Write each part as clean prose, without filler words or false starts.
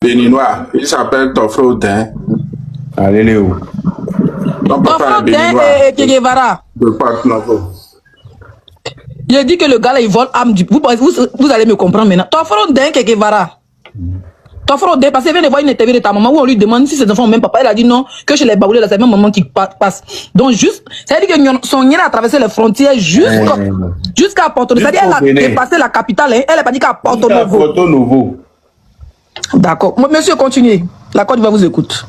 béninois. Il s'appelle Tofrodin. Allez, Léo. Ton papa est béninois. Et Guevara. De Porto Novo. Je dis que le gars là, il vole âme du... Vous allez me comprendre maintenant. Tofrodin et Guevara. Tofrodin, parce qu'il vient de voir une interview de ta maman où on lui demande si ses enfants ont même papa. Elle a dit non, que chez les baoulés, c'est même maman qui passe. Donc juste, ça veut dire que son nien a traversé les frontières jusqu'à Porto Novo. C'est-à-dire qu'elle a dépassé la capitale. Hein. Elle n'a pas dit qu'à Porto Novo. Porto Novo. D'accord. Monsieur, continuez. La Côte d'Ivoire vous écoute.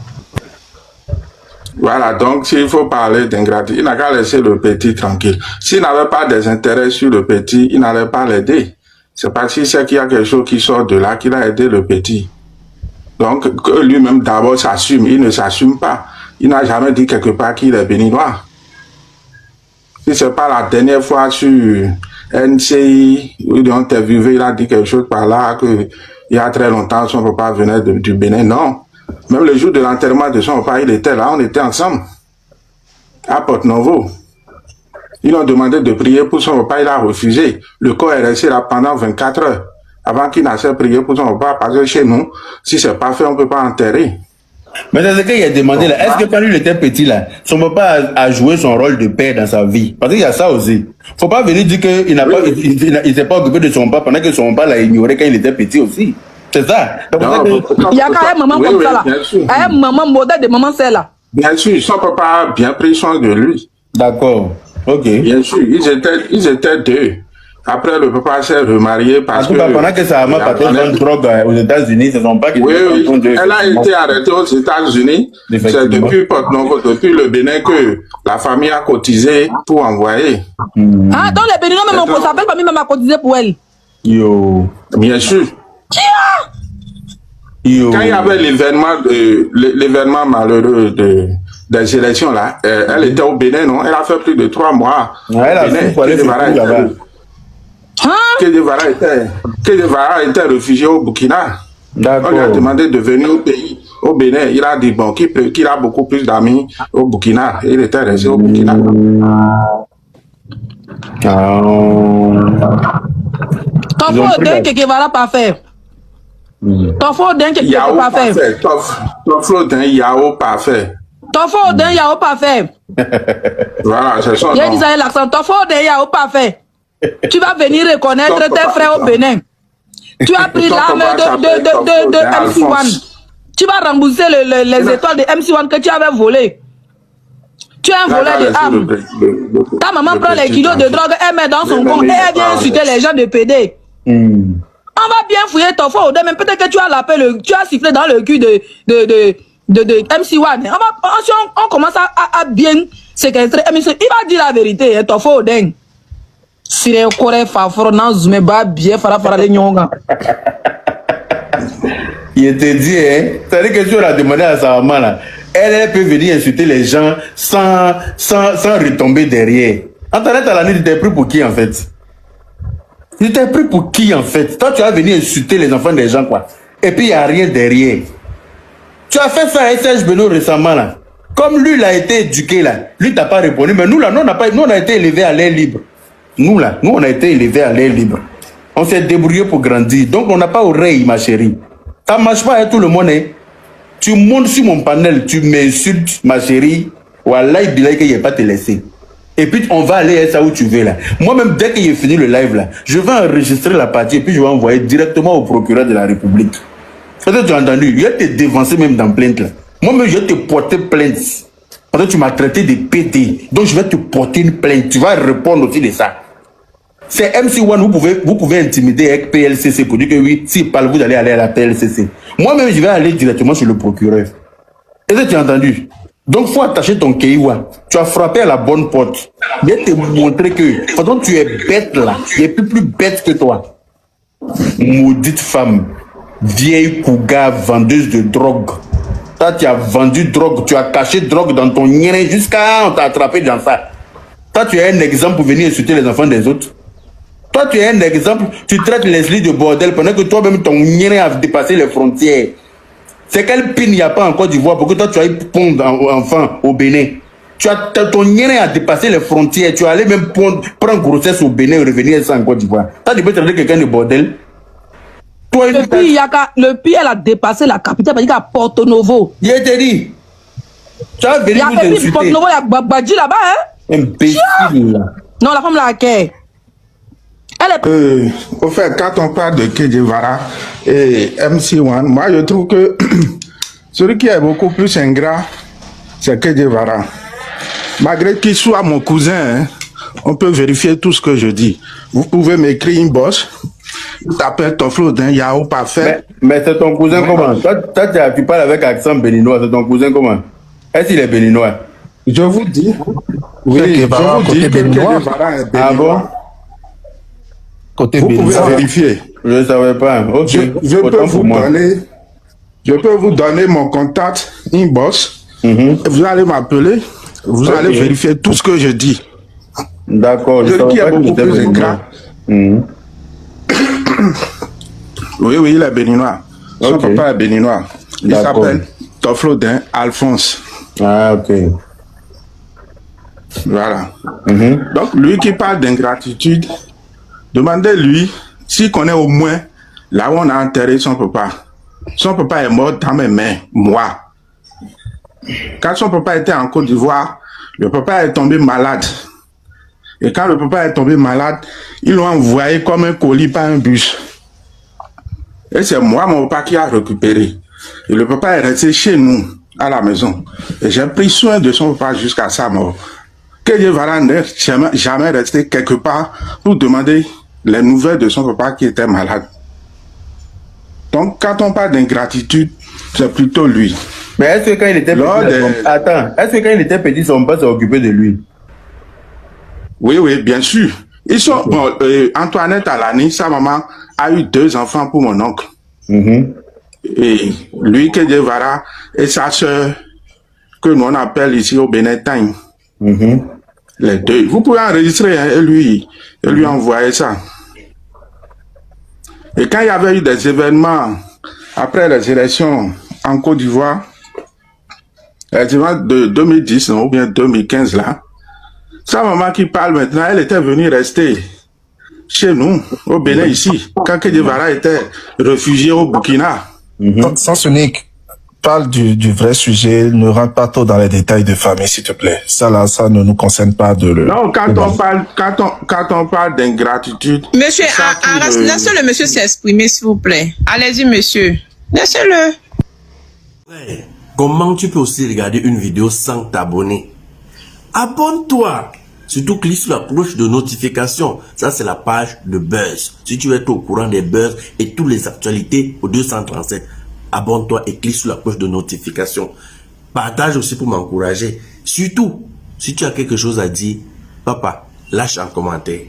Voilà, donc s'il faut parler d'ingratitude, il n'a qu'à laisser le petit tranquille. S'il n'avait pas des intérêts sur le petit, il n'allait pas l'aider. C'est parce qu'il sait qu'il y a quelque chose qui sort de là qu'il a aidé le petit. Donc, que lui-même d'abord s'assume, il ne s'assume pas. Il n'a jamais dit quelque part qu'il est béninois. Si c'est pas la dernière fois sur NCI, où ils ont interviewé, il a dit quelque chose par là, que il y a très longtemps, son papa venait du Bénin. Non. Même le jour de l'enterrement de son papa, il était là, on était ensemble. À Porto Novo. Ils ont demandé de prier pour son papa, il a refusé. Le corps est resté là pendant 24 heures. Avant qu'il n'aille prier pour son papa, parce que chez nous, si c'est pas fait, on ne peut pas enterrer. Mais c'est ce qu'il a demandé là. Est-ce que quand lui il était petit là, son papa a joué son rôle de père dans sa vie? Parce qu'il y a ça aussi. Faut pas venir dire qu'il n'a pas, il s'est pas occupé de son papa pendant que son papa l'a ignoré quand il était petit aussi. C'est ça. Il y a quand même maman comme ça là. Un maman modèle de maman c'est là. Bien sûr, son papa a bien pris soin de lui. D'accord. Ok. Bien sûr, ils étaient deux. Après, le papa s'est remarié parce que... Pendant que sa maman partait de drogue aux États-Unis, ce sont pas qui... Oui, elle a été arrêtée aux États-Unis. C'est depuis Porto Novo, depuis le Bénin que la famille a cotisé pour envoyer. Ah, donc les Béninois même, on s'appelle famille même a cotisé pour elle. Yo. Bien sûr. Yo. Quand il y avait l'événement malheureux des élections là, elle était au Bénin, non? Elle a fait plus de 3 mois. Ouais, elle a fait pour aller là-bas. Kedevara était réfugié au Burkina. On lui a demandé de venir au pays, au Bénin. Il a dit bon, qu'il a beaucoup plus d'amis au Burkina. Il était resté au Burkina. T'en faut d'un que Kedevara pas faire. T'en faut d'un que Kedevara pas faire. T'en faut d'un Yao pas faire. T'en faut d'un Yao pas faire. Voilà, c'est son nom. Il a dit ça l'accent. T'en faut d'un Yao pas faire. Tu vas venir reconnaître tes frères au Bénin. Tu as pris l'arme de MC1. Tu vas rembourser les étoiles de MC1 que tu avais volées. Tu es un voleur de armes. Ta maman prend les kilos de drogue, elle met dans son compte et elle vient insulter les gens de PD. On va bien fouiller ton faux, mais peut-être que tu as tu as sifflé dans le cul de MC1. On commence à bien séquestrer MC1. Il va dire la vérité, ton faux dingue. Si les Corées font non zoomé bas bien fara les nyonga. Il te dit hein, c'est-à-dire que tu as demandé à sa maman là, elle peut venir insulter les gens sans retomber derrière. En tant que la nuit, tu t'es pris pour qui en fait? Tu t'es pris pour qui en fait? Toi tu as venu insulter les enfants des gens quoi. Et puis il n'y a rien derrière. Tu as fait ça à Serge Beno récemment là. Comme lui il a été éduqué là, lui t'as pas répondu, mais nous là, nous on a été élevés à l'air libre. Nous là, nous on a été élevés à l'air libre. On s'est débrouillé pour grandir. Donc on n'a pas oreille, ma chérie. Ça marche pas avec tout le monde. Hein. Tu montes sur mon panel, tu m'insultes, ma chérie. Wallah, il dirait qu'il n'y a pas te laisser. Et puis on va aller à ça où tu veux là. Moi-même, dès qu'il est fini le live là, je vais enregistrer la partie et puis je vais envoyer directement au procureur de la République. Peut-être tu as entendu, il va te dévancer même dans plainte là. Moi-même, je vais te porter plainte. Parce que tu m'as traité de PD. Donc je vais te porter une plainte. Tu vas répondre aussi de ça. C'est MC1, vous pouvez intimider avec PLCC pour dire que oui, s'il parle, vous allez aller à la PLCC. Moi-même, je vais aller directement sur le procureur. Est-ce que tu as entendu? Donc, il faut attacher ton Keiwa. Tu as frappé à la bonne porte. Je vais te montrer que, pendant que tu es bête là, il est plus bête que toi. Maudite femme, vieille cougar, vendeuse de drogue. Toi, tu as vendu drogue, tu as caché drogue dans ton nez jusqu'à on t'a attrapé dans ça. Toi, tu es un exemple pour venir insulter les enfants des autres. Toi, tu es un exemple, tu traites Leslie de bordel pendant que toi-même, ton nez a dépassé les frontières. C'est quel pin il n'y a pas en Côte d'Ivoire pour que toi, tu ailles pondre enfant au Bénin. Ton nez a dépassé les frontières. Tu es allé même prendre grossesse au Bénin et revenir ça en Côte d'Ivoire. Toi, tu peux traiter quelqu'un de bordel. Toi, Le pire, elle a dépassé la capitale, parce qu'il y a Porto Novo. Je te dis. Tu as venu Il y a nous insulter. Porto Novo, il y a Babadji là-bas, hein. Imbécile, là. Non, la femme là, elle est... Au fait, quand on parle de Kedjevara et MC1, moi je trouve que celui qui est beaucoup plus ingrat, c'est Kedjevara. Malgré qu'il soit mon cousin, hein, on peut vérifier tout ce que je dis. Vous pouvez m'écrire une bosse, t'appelles ton Flodin, Yao parfait. Mais c'est ton cousin comment? Toi, tu parles avec accent béninois, c'est ton cousin comment? Est-ce qu'il est béninois? Je vous dis, oui, je vous dis que Kedjevara est béninois. Ah bon? Côté Vous pouvez béninois. vérifier. Je ne savais pas. Ok. Je peux vous donner mon contact inbox. Vous allez m'appeler. Vous allez vérifier tout ce que je dis. D'accord. Celui qui est beaucoup plus ingrat. Oui, il est béninois. Son papa est béninois. Il s'appelle Toflodin Alphonse. Ah, ok. Voilà. Donc, lui qui parle d'ingratitude, demandez-lui s'il connaît au moins là où on a enterré son papa. Son papa est mort dans mes mains, moi. Quand son papa était en Côte d'Ivoire, le papa est tombé malade. Et quand le papa est tombé malade, ils l'ont envoyé comme un colis par un bus. Et c'est moi, mon papa, qui a récupéré. Et le papa est resté chez nous, à la maison. Et j'ai pris soin de son papa jusqu'à sa mort. Kedjevara n'est jamais resté quelque part pour demander les nouvelles de son papa qui était malade. Donc, quand on parle d'ingratitude, c'est plutôt lui. Mais est-ce que quand il était petit, attends, est-ce que quand il était petit, son père s'est occupé de lui? Oui, bien sûr. Ils sont, bon, Antoinette Alani, sa maman, a eu 2 enfants pour mon oncle. Et lui, Kedjevara, et sa soeur, que nous on appelle ici au Bénétain. Les 2. Vous pouvez enregistrer, hein, et lui envoyer ça. Et quand il y avait eu des événements après les élections en Côte d'Ivoire, les événements de 2010 ou bien 2015 là, sa maman qui parle maintenant, elle était venue rester chez nous, au Bénin ici, quand Kedjevara était réfugié au Burkina. Sans unique, parle du vrai sujet, ne rentre pas trop dans les détails de famille, s'il te plaît. Ça là, ça ne nous concerne pas de le... Non, quand on parle d'ingratitude... Monsieur, laissez le monsieur s'exprimer, s'il vous plaît. Allez-y, monsieur. Laissez-le. Ouais. Comment tu peux aussi regarder une vidéo sans t'abonner? Abonne-toi. Surtout clique sur la cloche de notification. Ça, c'est la page de Buzz. Si tu veux être au courant des buzz et toutes les actualités au 237, abonne-toi et clique sur la cloche de notification. Partage aussi pour m'encourager. Surtout, si tu as quelque chose à dire, papa, lâche un commentaire.